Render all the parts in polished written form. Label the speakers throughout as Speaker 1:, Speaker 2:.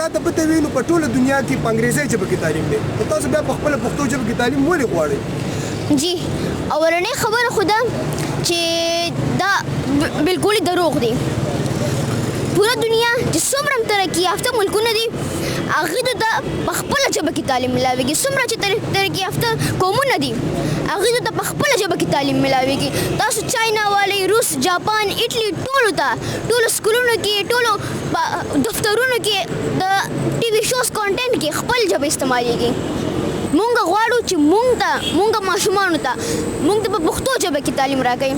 Speaker 1: تا ته پته وي نو په ټوله دنیا کې په انګریزي ژبه کې تعلیم دی نو تاسو بیا په خپله پښتو ژبه کې تعلیم ولې غواړئ؟
Speaker 2: جی اولنۍ خبره خو ده چې دا بالکل دروغ دی. پوره دنیا چې څومره هم ترقي یافته ملکونه دي هغوی ته په خپله ژبه کې تعلیم ملاویږي. څومره چې ترقي یافته قومونه دي هغوی ته په خپله ژبه کې تعلیم ملاویږي. تاسو چاینا والی، روس، جاپان، ایټلی ټولو ته ټولو سکولونو کې ټولو دفترونو کې د ټي وي شوز کانټینټ کې خپل ژبه استعمالیږي. مونږ غواړو چې مونږ ماشومانو ته مونږ ته په پښتو ژبه کې تعلیم راکوي.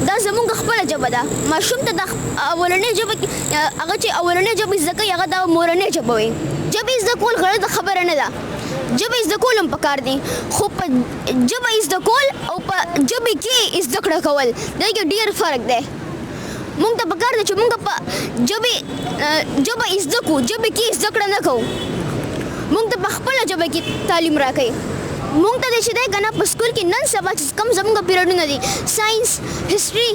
Speaker 2: دا زمونږ خپله ژبه ده. ماشوم ته د اولنۍ ژبه هغه چې اولنۍ ژبه زده کوي هغه د مورنۍ ژبه وي. ژبې زده کول غلطه خبره نه ده. ژبې زده کول هم پکار دي خو په ژبه زده کول او په ژبې کې زده کړه کول دغه کې ډېر فرق دی. مونږ ته پکار دی چې مونږ په ژبه زده کړو، ژبې کې زده کړه نه کوو. مونږ ته په خپله ژبه کې تعلیم راکوي. مونږ ته چې دی که نه په سکول کې نن سبا چې کوم زموږ پیریډونه دي ساینس، هسټري،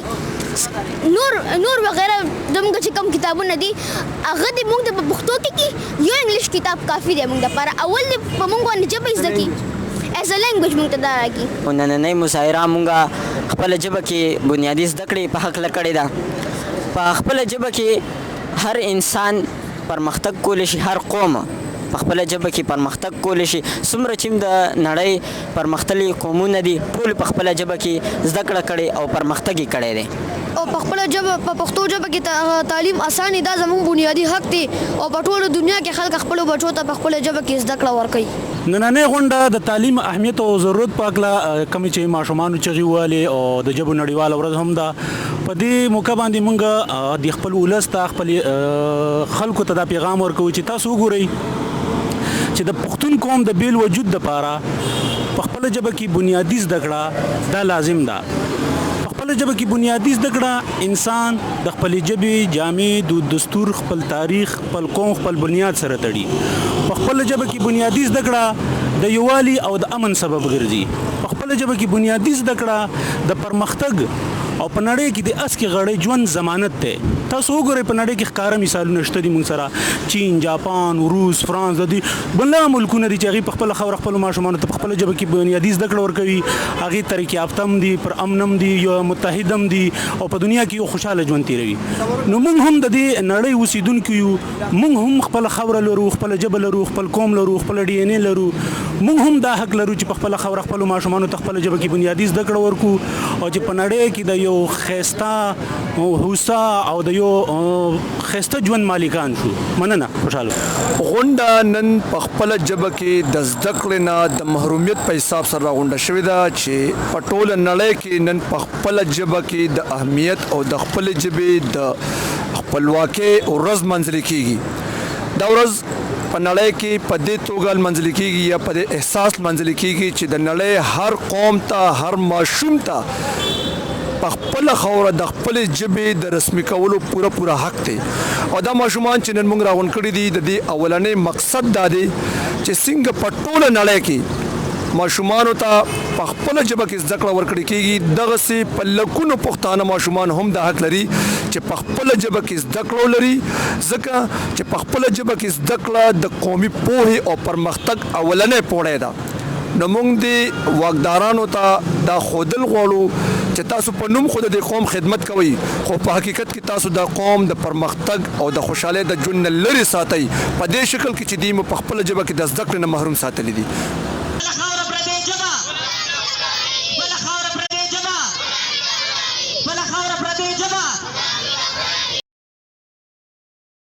Speaker 2: نور وغیره زموږ چې کوم کتابونه دي هغه دې مونږ ته په پښتو کې یو انګلیش کتاب کافي دی مونږ دپاره. اول دې په مونږ باندې ژبه زده کړي ایز ا لینګویج مونږ ته دا راکړي.
Speaker 3: نننۍ مظاهره مونږ خپله ژبه کې بنیادي زده کړې په هکله کړې ده. په خپله ژبه کې هر انسان پرمختګ کولی شي، هر قوم په خپله ژبه کې پرمختګ کولی شي. څومره چې د نړۍ پرمختللي قومونه دي ټول په خپله ژبه کې زده کړه کړې او پرمختګ یې کړی دی.
Speaker 4: او په خپله ژبه په پښتو ژبه کې تعلیم اسان دی. دا زموږ بنیادي حق دی او په ټوله دنیا کې خلک خپلو بچو ته په خپله ژبه کې زده کړه ورکوي.
Speaker 5: نننۍ غونډه د تعلیم اهمیت او ضرورت په هکله کومې چې ماشومانو چغې ووهلې او د ژبو نړیواله ورځ هم ده. په دې موقع باندې موږ د خپل ولس ته خپل خلکو ته دا پیغام ورکوو چې تاسو وګورئ چې د پښتون قوم د بیل وجود دپاره په خپله ژبه کې بنیادي زده کړه دا لازم ده. په خپله ژبه کې بنیادي زده کړه انسان د خپلې ژبې جامع دود دستور، خپل تاریخ، خپل قوم، خپل بنیاد سره تړي. په خپله ژبه کې بنیادي زده کړه د یووالي او د امن سبب ګرځي. په خپله ژبه کې بنیادي زده کړه د پرمختګ او په نړۍ کې د اسکې غړۍ ژوند ضمانت دی. تاسو وګورئ په نړۍ کې ښکاره مثالونه شته دي موږ سره. چین، جاپان، روس، فرانس د دې بله ملکونه دي چې هغوی په خپله خاوره خپلو ماشومانو ته په خپله ژبه کې بنیادي زده کړه ورکوي. هغې ترقي یافته هم دي، پر امن هم دي، یو متحد هم دي او په دنیا کې یو خوشحاله ژوند تېروي. نو موږ هم د دې نړۍ اوسېدونکي یو. موږ هم خپله خاوره لرو، خپله ژبه لرو، خپل قوم لرو، خپله ډي ان اے لرو. موږ هم دا حق لرو چې په خپله خاوره خپلو ماشومانو ته خپله ژبه کې بنیادي زده کړه ورکړو او چې په نړۍ کې د یو ښایسته هوسا او د یو ښایسته ژوند مالکان شو. مننه. خوشحاله.
Speaker 6: غونډه نن په خپله ژبه کې د زده کړې نه د محرومیت په حساب سره راغونډه شوې ده چې په ټوله نړۍ کې نن په خپله ژبه کې د اهمیت او د خپلې ژبې د خپلواکۍ ورځ منځلې کېږي. دا ورځ په نړۍ کې په دې توګه لمانځل کېږي یا په دې احساس لمانځل کېږي چې د نړۍ هر قوم ته، هر ماشوم ته په خپله خاوره د خپلې ژبې د رسمي کولو پوره حق دی. او دا ماشومان چې نن موږ راغونډ کړي دي د دې اولنی مقصد دا دی چې څنګه په ټوله نړۍ کې ماشومانو ته په خپله ژبه کې زده کړه ورکړل کېږي. دغسې په لکونو پښتانه ماشومان هم دا حق لري چې په خپله ژبه کې زده کړه ولري، ځکه چې په خپله ژبه کې زده کړه د قومي پوهې او پرمختګ اولنی پوړی ده. نو موږ د واکدارانو ته دا ښودل غواړو چې تاسو په نوم خو د دې قوم خدمت کوئ خو په حقیقت کې تاسو د قوم د پرمختګ او د خوشحالۍ د ژوند نه لرې ساتئ په دې شکل کې چې دوی مو په خپله ژبه کې د زده کړې نه محروم ساتلي دي.